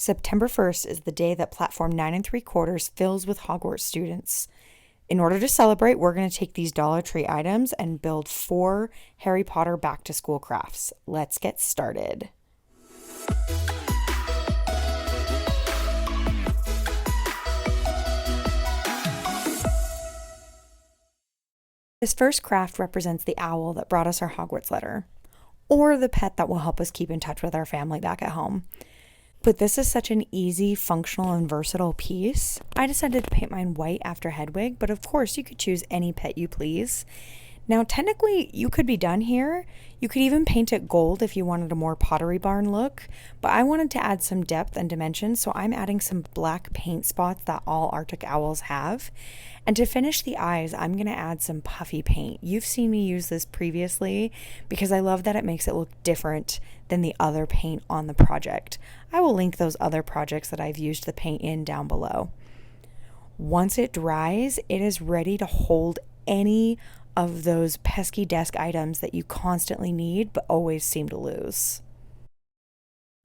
September 1st is the day that Platform 9 3/4 fills with Hogwarts students. In order to celebrate, we're going to take these Dollar Tree items and build 4 Harry Potter back to school crafts. Let's get started. This first craft represents the owl that brought us our Hogwarts letter, or the pet that will help us keep in touch with our family back at home. But this is such an easy, functional, and versatile piece. I decided to paint mine white after Hedwig, but of course you could choose any pet you please. Now, technically, you could be done here. You could even paint it gold if you wanted a more Pottery Barn look, but I wanted to add some depth and dimension, so I'm adding some black paint spots that all Arctic owls have. And to finish the eyes, I'm going to add some puffy paint. You've seen me use this previously because I love that it makes it look different than the other paint on the project. I will link those other projects that I've used the paint in down below. Once it dries, it is ready to hold any of those pesky desk items that you constantly need but always seem to lose.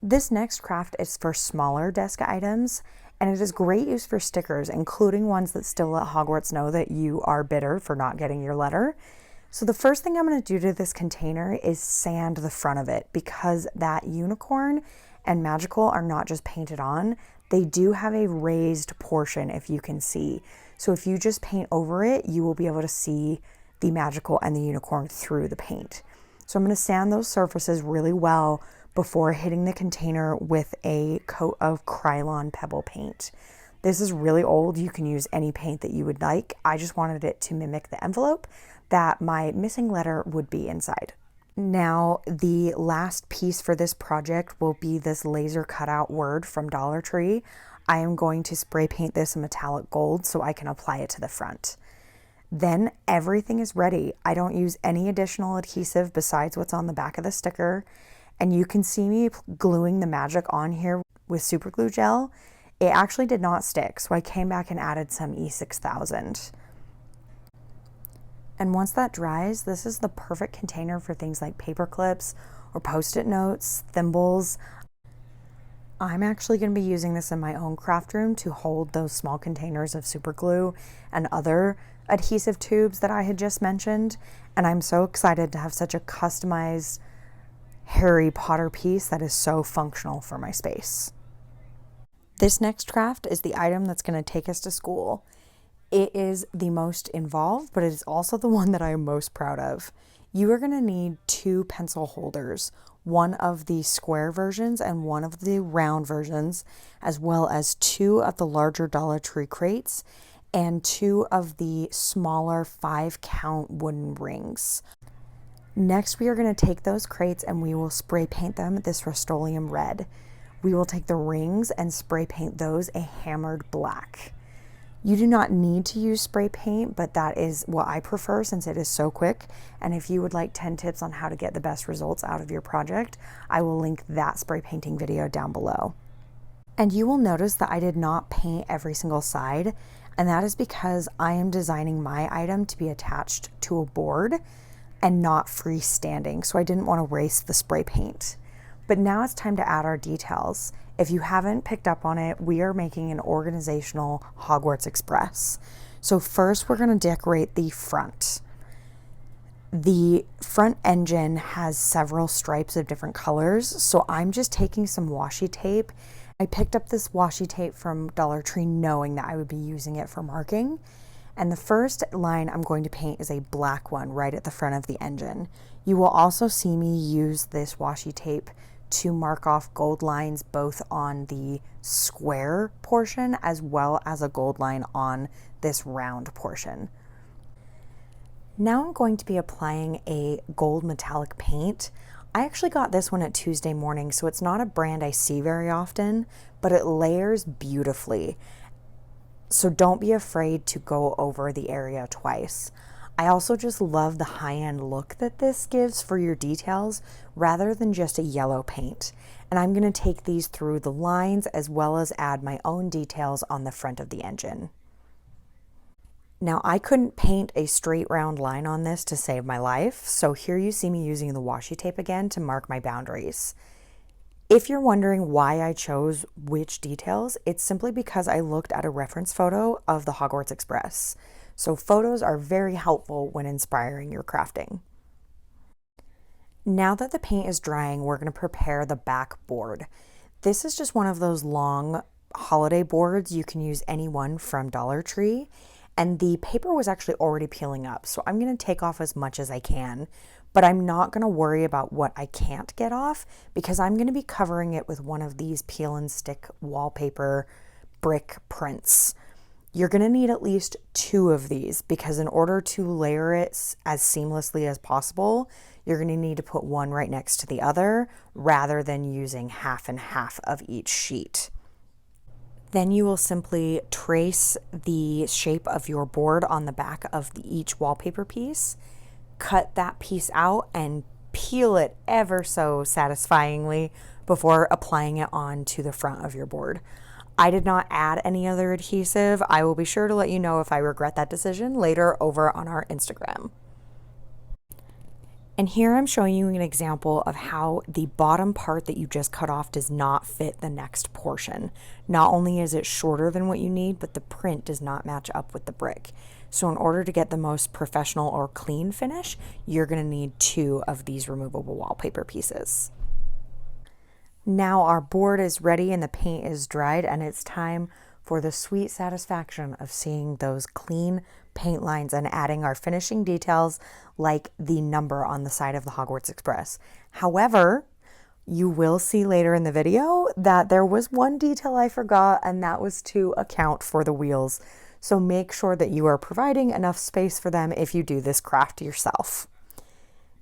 This next craft is for smaller desk items, and it is great use for stickers, including ones that still let Hogwarts know that you are bitter for not getting your letter. So the first thing I'm going to do to this container is sand the front of it, because that unicorn and magical are not just painted on, they do have a raised portion, if you can see. So if you just paint over it, you will be able to see the magical and the unicorn through the paint. So I'm going to sand those surfaces really well before hitting the container with a coat of Krylon pebble paint. This is really old. You can use any paint that you would like. I just wanted it to mimic the envelope that my missing letter would be inside. Now, the last piece for this project will be this laser cutout word from Dollar Tree. I am going to spray paint this a metallic gold so I can apply it to the front. Then everything is ready. I don't use any additional adhesive besides what's on the back of the sticker. And you can see me gluing the magic on here with super glue gel. It actually did not stick, so I came back and added some E6000. And once that dries, this is the perfect container for things like paper clips or post-it notes, thimbles. I'm actually going to be using this in my own craft room to hold those small containers of super glue and other adhesive tubes that I had just mentioned. And I'm so excited to have such a customized Harry Potter piece that is so functional for my space. This next craft is the item that's going to take us to school. It is the most involved, but it is also the one that I am most proud of. You are going to need 2 pencil holders, one of the square versions and one of the round versions, as well as 2 of the larger Dollar Tree crates and 2 of the smaller 5-count wooden rings. Next, we are going to take those crates and we will spray paint them this Rust-Oleum red. We will take the rings and spray paint those a hammered black. You do not need to use spray paint, but that is what I prefer since it is so quick. And if you would like 10 tips on how to get the best results out of your project, I will link that spray painting video down below. And you will notice that I did not paint every single side, and that is because I am designing my item to be attached to a board and not freestanding, so I didn't want to waste the spray paint. But now it's time to add our details. If you haven't picked up on it, we are making an organizational Hogwarts Express. So first we're going to decorate the front. The front engine has several stripes of different colors, so I'm just taking some washi tape. I picked up this washi tape from Dollar Tree knowing that I would be using it for marking. And the first line I'm going to paint is a black one right at the front of the engine. You will also see me use this washi tape to mark off gold lines both on the square portion as well as a gold line on this round portion. Now I'm going to be applying a gold metallic paint. I actually got this one at Tuesday Morning, so it's not a brand I see very often, but it layers beautifully. So don't be afraid to go over the area twice. I also just love the high-end look that this gives for your details rather than just a yellow paint. And I'm going to take these through the lines as well as add my own details on the front of the engine. Now I couldn't paint a straight round line on this to save my life, so here you see me using the washi tape again to mark my boundaries. If you're wondering why I chose which details, it's simply because I looked at a reference photo of the Hogwarts Express. So photos are very helpful when inspiring your crafting. Now that the paint is drying, we're going to prepare the back board. This is just one of those long holiday boards. You can use any one from Dollar Tree. And the paper was actually already peeling up, so I'm going to take off as much as I can. But I'm not going to worry about what I can't get off because I'm going to be covering it with one of these peel and stick wallpaper brick prints. You're going to need at least 2 of these because in order to layer it as seamlessly as possible, you're going to need to put one right next to the other rather than using half and half of each sheet. Then you will simply trace the shape of your board on the back of each wallpaper piece, cut that piece out and peel it ever so satisfyingly before applying it onto the front of your board. I did not add any other adhesive. I will be sure to let you know if I regret that decision later over on our Instagram. And here I'm showing you an example of how the bottom part that you just cut off does not fit the next portion. Not only is it shorter than what you need, but the print does not match up with the brick. So in order to get the most professional or clean finish, you're going to need 2 of these removable wallpaper pieces. Now our board is ready and the paint is dried, and it's time for the sweet satisfaction of seeing those clean paint lines and adding our finishing details like the number on the side of the Hogwarts Express. However, you will see later in the video that there was one detail I forgot, and that was to account for the wheels. So make sure that you are providing enough space for them if you do this craft yourself.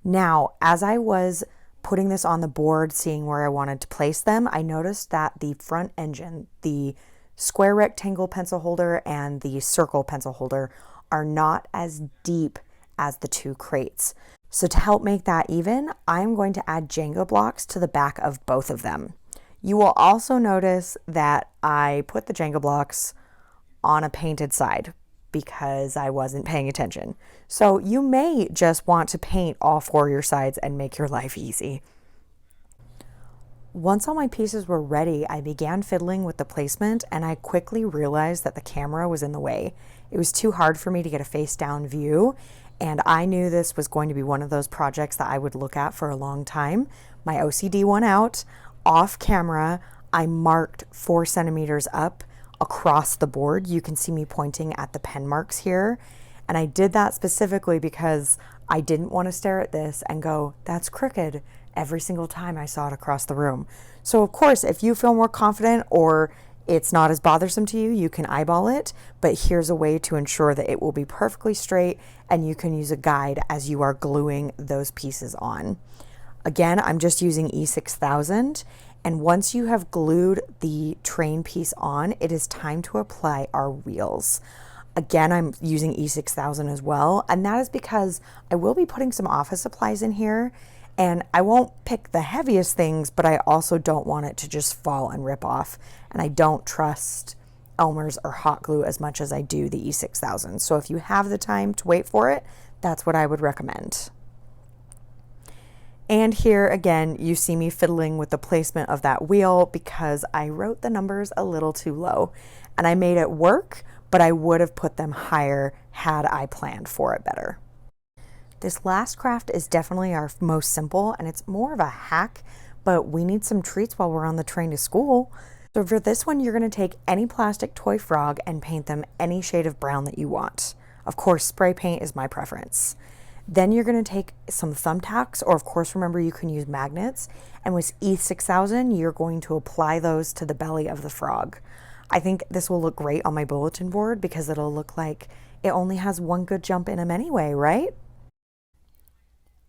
Now, as I was putting this on the board, seeing where I wanted to place them, I noticed that the front engine, the square rectangle pencil holder and the circle pencil holder, are not as deep as the 2 crates. So to help make that even, I'm going to add Jenga blocks to the back of both of them. You will also notice that I put the Jenga blocks on a painted side because I wasn't paying attention. So you may just want to paint all 4 of your sides and make your life easy. Once all my pieces were ready, I began fiddling with the placement, and I quickly realized that the camera was in the way. It was too hard for me to get a face-down view, and I knew this was going to be one of those projects that I would look at for a long time. My OCD won out. Off camera, I marked 4 centimeters up across the board. You can see me pointing at the pen marks here, and I did that specifically because I didn't want to stare at this and go, that's crooked, every single time I saw it across the room. So of course, if you feel more confident or it's not as bothersome to you, you can eyeball it, but here's a way to ensure that it will be perfectly straight, and you can use a guide as you are gluing those pieces on. Again, I'm just using E6000, and once you have glued the train piece on, it is time to apply our wheels. Again, I'm using E6000 as well, and that is because I will be putting some office supplies in here, and I won't pick the heaviest things, but I also don't want it to just fall and rip off, and I don't trust Elmer's or hot glue as much as I do the E6000. So if you have the time to wait for it, that's what I would recommend. And here again, you see me fiddling with the placement of that wheel because I wrote the numbers a little too low, and I made it work, but I would have put them higher had I planned for it better. This last craft is definitely our most simple, and it's more of a hack, but we need some treats while we're on the train to school. So for this one, you're going to take any plastic toy frog and paint them any shade of brown that you want. Of course, spray paint is my preference. Then you're going to take some thumbtacks, or of course, remember you can use magnets, and with E6000, you're going to apply those to the belly of the frog. I think this will look great on my bulletin board because it'll look like it only has one good jump in them anyway, right?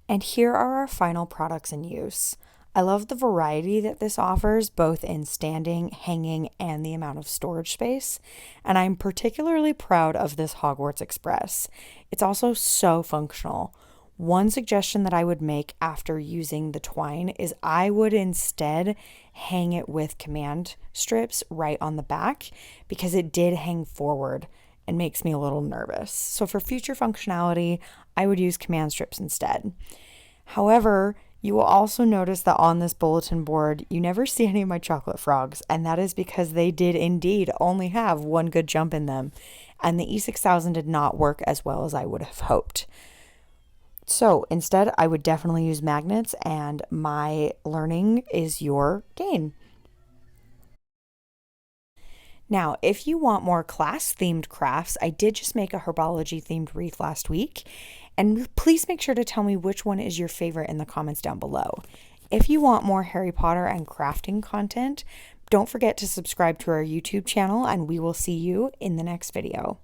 And here are our final products in use. I love the variety that this offers, both in standing, hanging, and the amount of storage space. And I'm particularly proud of this Hogwarts Express. It's also so functional. One suggestion that I would make after using the twine is I would instead hang it with command strips right on the back because it did hang forward and makes me a little nervous. So for future functionality, I would use command strips instead. However, You will also notice that on this bulletin board, you never see any of my chocolate frogs, and that is because they did indeed only have one good jump in them, and the E6000 did not work as well as I would have hoped. So instead, I would definitely use magnets, and my learning is your gain. Now, if you want more class-themed crafts, I did just make a herbology-themed wreath last week, and please make sure to tell me which one is your favorite in the comments down below. If you want more Harry Potter and crafting content, don't forget to subscribe to our YouTube channel, and we will see you in the next video.